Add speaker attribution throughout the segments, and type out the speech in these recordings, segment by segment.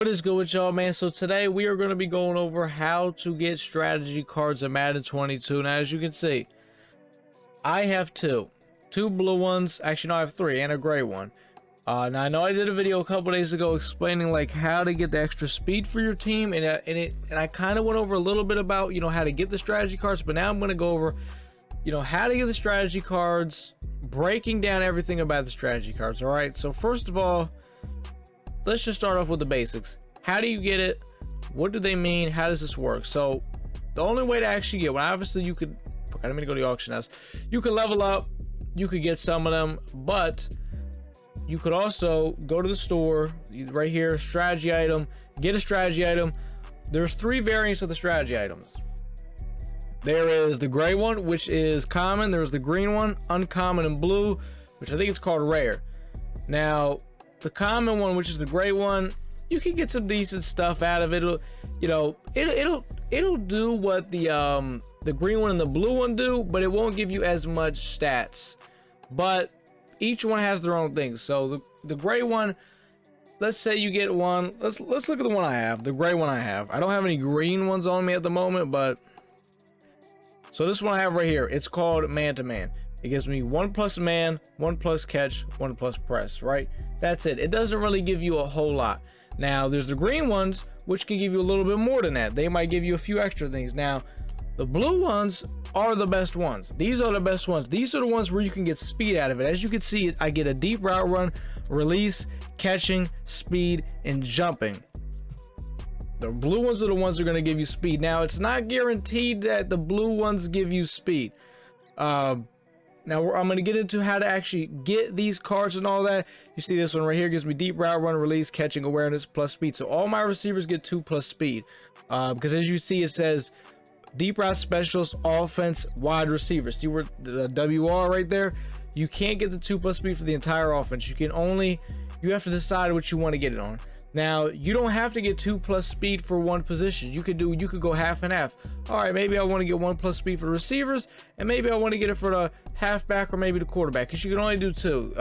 Speaker 1: What is good with y'all, man? So today we are going to be going over how to get strategy cards in Madden 22. Now, as you can see, I have two blue ones. Actually, no, I have three and a gray one. Now I know I did a video a couple days ago explaining like how to get the extra speed for your team, and I kind of went over a little bit about how to get the strategy cards. But now I'm going to go over how to get the strategy cards, breaking down everything about the strategy cards. All right. So first of all, let's just start off with the basics. How do you get it? What do they mean? How does this work? So the only way to actually get one, obviously you could, I didn't mean to go to the auction house. You could level up, you could get some of them, but you could also go to the store right here, strategy item, get a strategy item. There's three variants of the strategy items. There is the gray one, which is common. There's the green one, uncommon, and blue, which I think it's called rare. Now, the common one, which is the gray one, you can get some decent stuff out of it. It'll do what the green one and the blue one do, but it won't give you as much stats. But each one has their own things. So the gray one, let's say you get one. Let's look at the one I have, the gray one I have. I don't have any green ones on me at the moment, but so this one I have right here, it's called man to man. It gives me 1+ man, 1+ catch, 1+ press, right? That's it. It doesn't really give you a whole lot. Now, there's the green ones, which can give you a little bit more than that. They might give you a few extra things. Now, the blue ones are the best ones. These are the best ones. These are the ones where you can get speed out of it. As you can see, I get a deep route run, release, catching, speed, and jumping. The blue ones are the ones that are going to give you speed. Now, it's not guaranteed that the blue ones give you speed. Now I'm going to get into how to actually get these cards and all that. You see this one right here gives me deep route run, release, catching, awareness, plus speed. So all my receivers get 2+ speed. Because as you see, it says deep route specialist, offense, wide receiver. See where the WR right there? You can't get the 2+ speed for the entire offense. You have to decide what you want to get it on. Now, you don't have to get 2+ speed for one position. You could go half and half. All right, maybe I want to get 1+ speed for the receivers, and maybe I want to get it for the halfback or maybe the quarterback, because you can only do 2.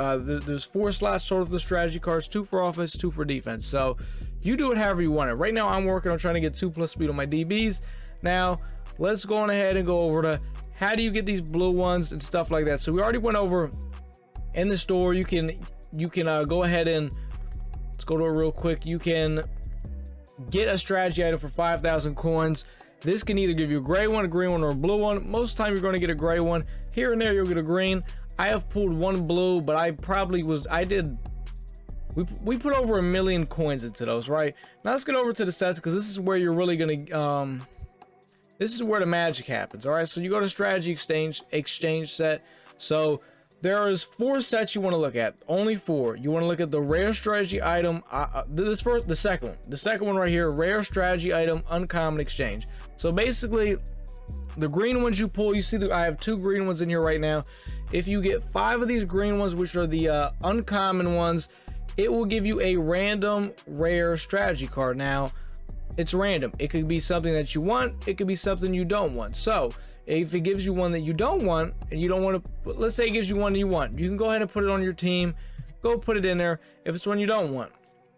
Speaker 1: There's 4 slots total for the strategy cards, 2 for offense, 2 for defense. So you do it however you want it. Right now, I'm working on trying to get 2+ speed on my DBs. Now, let's go on ahead and go over to how do you get these blue ones and stuff like that. So we already went over in the store. You can go ahead and let's go to it real quick. You can get a strategy item for 5,000 coins. This can either give you a gray one, a green one, or a blue one. Most of the time you're going to get a gray one. Here and there you'll get a green. I have pulled one blue, but we put over 1 million coins into those, right? Now let's get over to the sets, because this is where you're really going to this is where the magic happens. All right, so you go to strategy exchange set. So there is 4 sets you want to look at. Only 4. You want to look at the rare strategy item. The second one right here, rare strategy item, uncommon exchange. So basically, the green ones you pull, you see that I have 2 green ones in here right now. If you get 5 of these green ones, which are the uncommon ones, it will give you a random rare strategy card. Now, it's random. It could be something that you want. It could be something you don't want. So if it gives you one that you don't want, and you don't want to, let's say it gives you one you want, you can go ahead and put it on your team. Go put it in there. If it's one you don't want,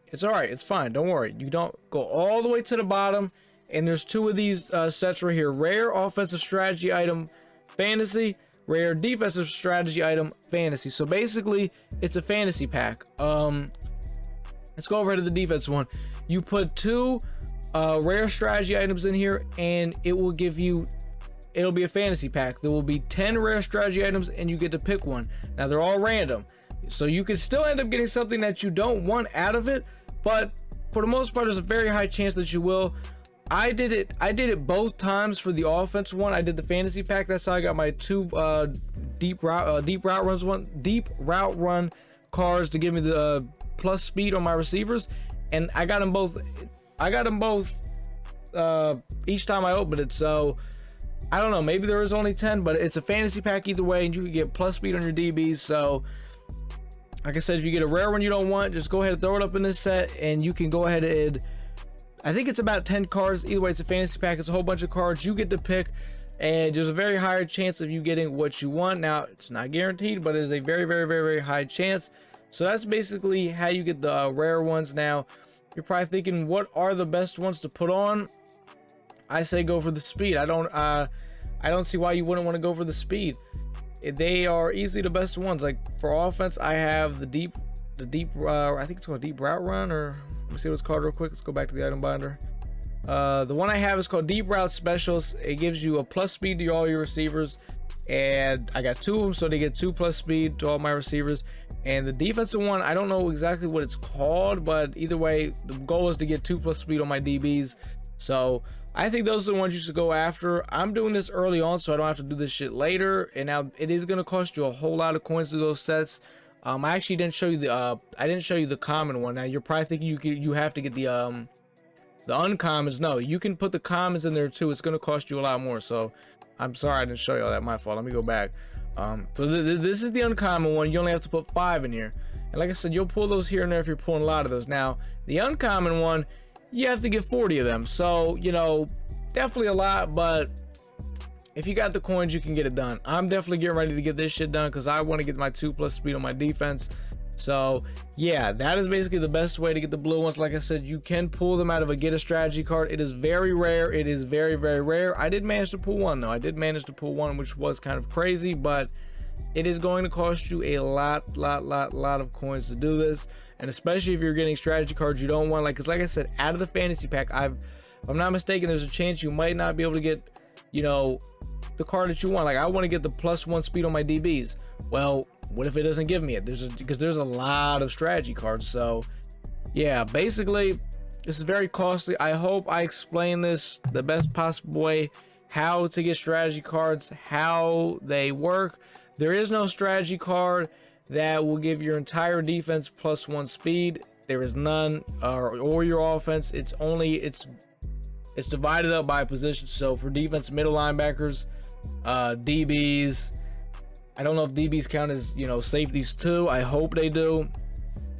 Speaker 1: it's all right. It's fine. Don't worry. You don't go all the way to the bottom. And there's 2 of these sets right here: rare offensive strategy item, fantasy; rare defensive strategy item, fantasy. So basically, it's a fantasy pack. Let's go over to the defense one. You put 2 rare strategy items in here, and it will give you. It'll be a fantasy pack. There will be 10 rare strategy items, and you get to pick one. Now, they're all random, so you could still end up getting something that you don't want out of it, but for the most part, there's a very high chance that you will. I did it both times for the offense one. I did the fantasy pack. That's how I got my 2 deep route run cards to give me the plus speed on my receivers, and I got them both. Each time I opened it. So I don't know, maybe there is only 10, but it's a fantasy pack either way, and you can get plus speed on your DBs. So like I said, if you get a rare one you don't want, just go ahead and throw it up in this set, and you can go ahead and, I think it's about 10 cards. Either way, it's a fantasy pack. It's a whole bunch of cards you get to pick, and there's a very high chance of you getting what you want. Now, it's not guaranteed, but it is a very, very, very, very high chance. So that's basically how you get the rare ones. Now, You're probably thinking, what are the best ones to put on? I say go for the speed. I don't see why you wouldn't want to go for the speed. They are easily the best ones. Like for offense, I have the deep I think it's called deep route run, or let me see what it's called real quick. Let's go back to the item binder. The one I have is called deep route specialist. It gives you a plus speed to all your receivers, and I got 2 of them, so they get 2+ speed to all my receivers. And the defensive one, I don't know exactly what it's called, but either way, the goal is to get 2+ speed on my DBs. So I think those are the ones you should go after. I'm doing this early on so I don't have to do this shit later. And now it is going to cost you a whole lot of coins to do those sets. I actually didn't show you the common one. Now you're probably thinking you have to get the uncommons. No, you can put the commons in there too. It's going to cost you a lot more. So I'm sorry I didn't show you all that. My fault. Let me go back. So this is the uncommon one. You only have to put 5 in here. And like I said, you'll pull those here and there if you're pulling a lot of those. Now the uncommon one, you have to get 40 of them. So, you know, definitely a lot, but if you got the coins, you can get it done. I'm definitely getting ready to get this shit done because I want to get my 2+ speed on my defense. So yeah, that is basically the best way to get the blue ones. Like I said, you can pull them out of a get a strategy card. It is very rare. It is very, very rare. I did manage to pull one though. I did manage to pull one, which was kind of crazy, but it is going to cost you a lot of coins to do this. And especially if you're getting strategy cards, you don't want, because like I said, out of the fantasy pack, if I'm not mistaken, there's a chance you might not be able to get, you know, the card that you want. Like I want to get the +1 speed on my DBs. Well, what if it doesn't give me it? Because there's a lot of strategy cards. So yeah, basically this is very costly. I hope I explain this the best possible way, how to get strategy cards, how they work. There is no strategy card that will give your entire defense +1 speed. There is none, or your offense. It's divided up by position. So for defense, middle linebackers, DBs, I don't know if DBs count as, you know, safeties too. I hope they do.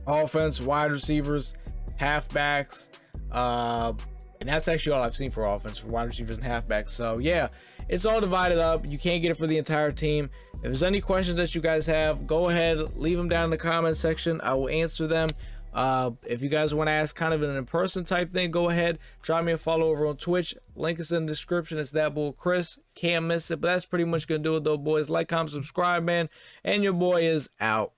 Speaker 1: Offense, wide receivers, halfbacks, and that's actually all I've seen for offense, for wide receivers and halfbacks. So yeah, it's all divided up. You can't get it for the entire team. If there's any questions that you guys have, go ahead, leave them down in the comment section. I will answer them. If you guys want to ask kind of an in-person type thing, go ahead, drop me a follow over on Twitch. Link is in the description. It's that bull Chris. Can't miss it. But that's pretty much gonna do it though, boys. Like, comment, subscribe, man, and your boy is out.